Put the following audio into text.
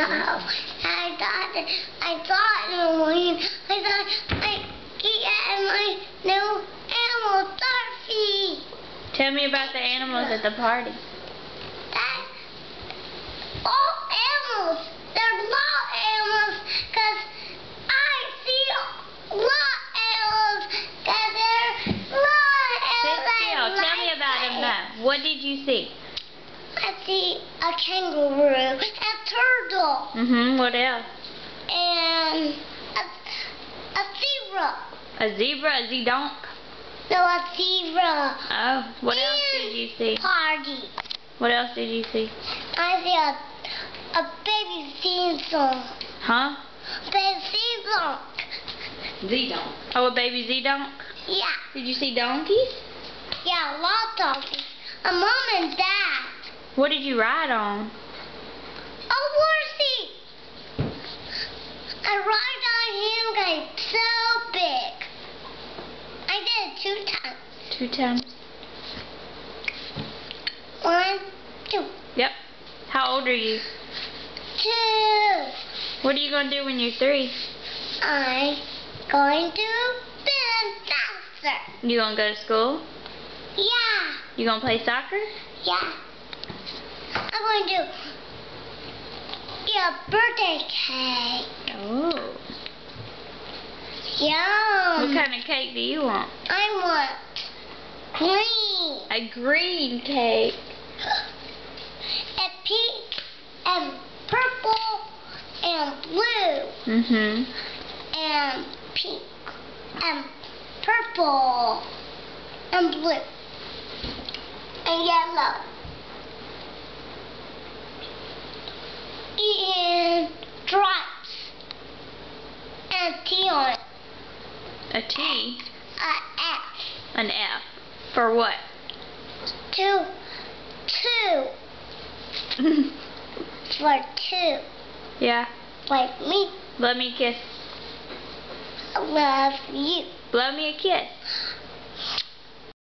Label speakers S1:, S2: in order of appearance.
S1: I thought in the morning, I thought I get my new animal trophy.
S2: Tell me about the animals at the party.
S1: All animals. They're lot animals because I see lot animals because they're lot animals.
S2: Sit still. Tell me about them now. What did you see?
S1: I see a kangaroo, a turtle.
S2: What else?
S1: And a zebra.
S2: A zebra? A zedonk?
S1: No, a zebra.
S2: Oh, what else did you see?
S1: Party.
S2: What else did you see?
S1: I see a baby zebra.
S2: Huh?
S1: Baby zebra.
S2: Zedonk. Oh, a baby zedonk?
S1: Yeah.
S2: Did you see donkeys?
S1: Yeah, a lot of donkeys. A mom and dad.
S2: What did you ride on?
S1: A horsey. I ride on him like so big. I did it 2 times.
S2: 2 times?
S1: 1, 2.
S2: Yep. How old are you?
S1: 2.
S2: What are you going to do when you're 3?
S1: I'm going to be faster.
S2: You going to go to school?
S1: Yeah.
S2: You going to play soccer?
S1: Yeah. I'm going to get a birthday cake.
S2: Oh.
S1: Yum.
S2: What kind of cake do you want?
S1: I want green.
S2: A green cake.
S1: And pink and purple and blue. And pink and purple and blue and yellow. And stripes and a T on it.
S2: A T?
S1: A F.
S2: An F. For what?
S1: 2. For 2.
S2: Yeah.
S1: Like me.
S2: Blow me a kiss.
S1: I love you.
S2: Blow me a kiss.